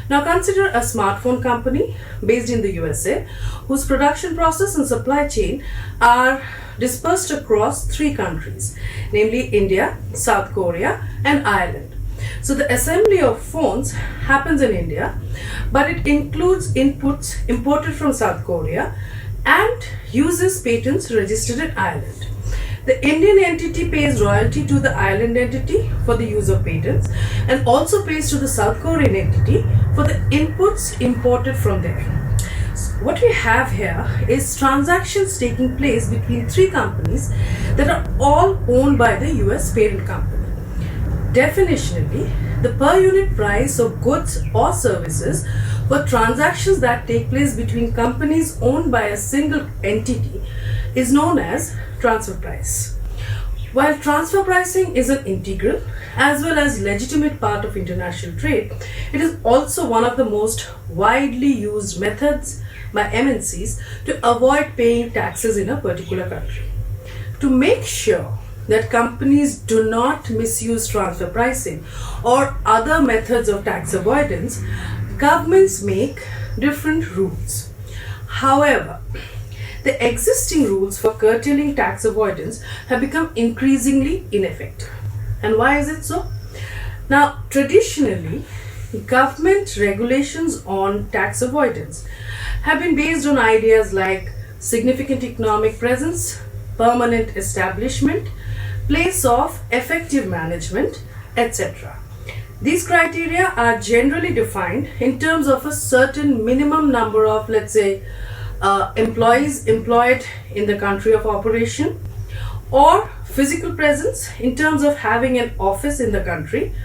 Now consider a smartphone company based in the USA whose production process and supply chain are dispersed across three countries, namely India, South Korea, and Ireland. So the assembly of phones happens in India, but it includes inputs imported from South Korea and uses patents registered in Ireland. The Indian entity pays royalty to the Ireland entity for the use of patents and also pays to the South Korean entity for the inputs imported from there. So what we have here is transactions taking place between three companies that are all owned by the US parent company. Definitionally, the per unit price of goods or services for transactions that take place between companies owned by a single entity is known as transfer price. While transfer pricing is an integral as well as legitimate part of international trade, it is also one of the most widely used methods by MNCs to avoid paying taxes in a particular country. To make sure that companies do not misuse transfer pricing or other methods of tax avoidance, governments make different rules. However, the existing rules for curtailing tax avoidance have become increasingly ineffective. And why is it so? Now, traditionally, government regulations on tax avoidance have been based on ideas like significant economic presence, permanent establishment, place of effective management, etc. These criteria are generally defined in terms of a certain minimum number of, let's say, employees employed in the country of operation, or physical presence in terms of having an office in the country,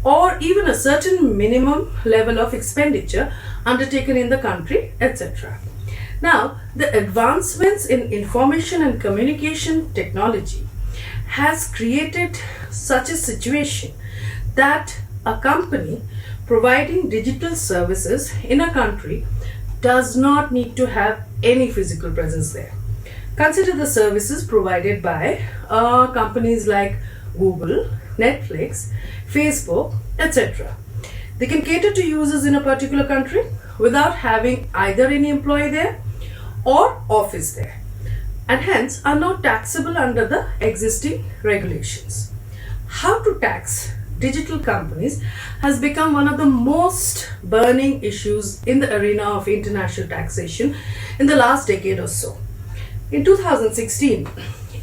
or even a certain minimum level of expenditure undertaken in the country, etc. Now, the advancements in information and communication technology has created such a situation that a company providing digital services in a country does not need to have any physical presence there. Consider the services provided by companies like Google, Netflix, Facebook, etc. They can cater to users in a particular country without having either any employee there or office there, and hence are not taxable under the existing regulations. How to tax digital companies has become one of the most burning issues in the arena of international taxation in the last decade or so. In 2016,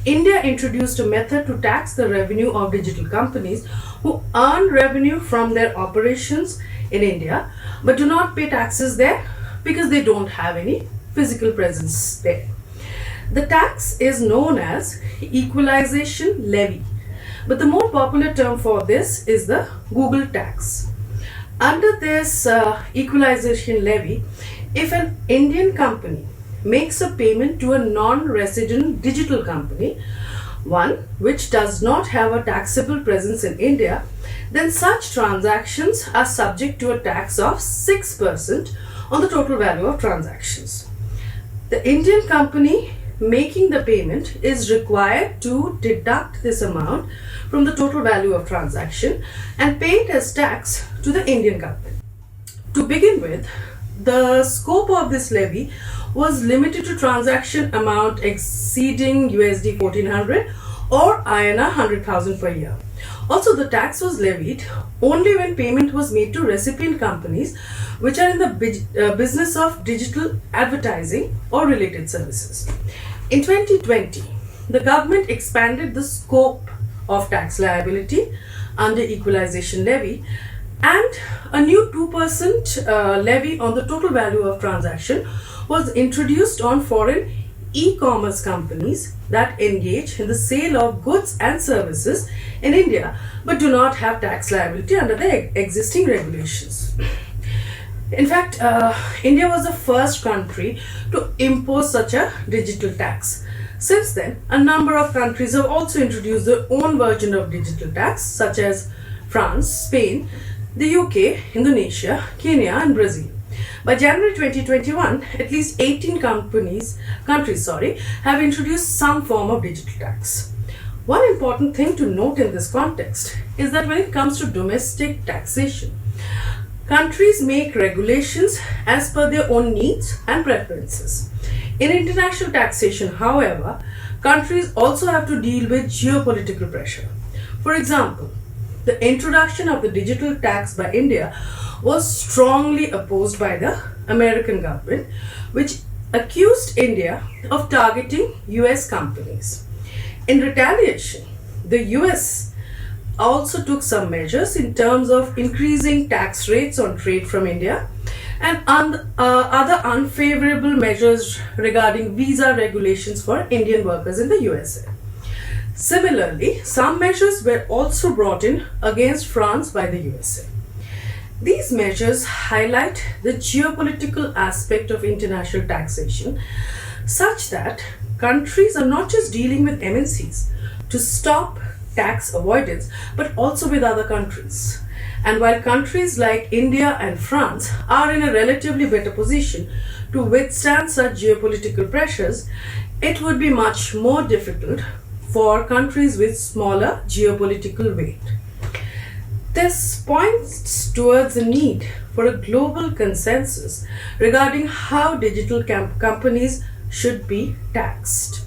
India introduced a method to tax the revenue of digital companies who earn revenue from their operations in India but do not pay taxes there because they don't have any physical presence there. The tax is known as equalization levy, but the more popular term for this is the Google tax. Under this equalization levy, if an Indian company makes a payment to a non-resident digital company, one which does not have a taxable presence in India, then such transactions are subject to a tax of 6% on the total value of transactions. The Indian company making the payment is required to deduct this amount from the total value of transaction and pay it as tax to the Indian government. To begin with, the scope of this levy was limited to transaction amount exceeding USD 1400 or INR 100,000 per year. Also, the tax was levied only when payment was made to recipient companies which are in the business of digital advertising or related services. In 2020, the government expanded the scope of tax liability under equalization levy, and a new 2% levy on the total value of transaction was introduced on foreign e-commerce companies that engage in the sale of goods and services in India but do not have tax liability under the existing regulations. In fact, India was the first country to impose such a digital tax. Since then, a number of countries have also introduced their own version of digital tax, such as France, Spain, the UK, Indonesia, Kenya, and Brazil. By January 2021, at least 18 countries have introduced some form of digital tax. One important thing to note in this context is that when it comes to domestic taxation, Countries make regulations as per their own needs and preferences. In international taxation, however, countries also have to deal with geopolitical pressure. For example, the introduction of the digital tax by India was strongly opposed by the American government, which accused India of targeting US companies. In retaliation, the US also took some measures in terms of increasing tax rates on trade from India and other unfavorable measures regarding visa regulations for Indian workers in the USA. Similarly, some measures were also brought in against France by the USA. These measures highlight the geopolitical aspect of international taxation, such that countries are not just dealing with MNCs to stop tax avoidance, but also with other countries. And while countries like India and France are in a relatively better position to withstand such geopolitical pressures, it would be much more difficult for countries with smaller geopolitical weight. This points towards the need for a global consensus regarding how digital companies should be taxed.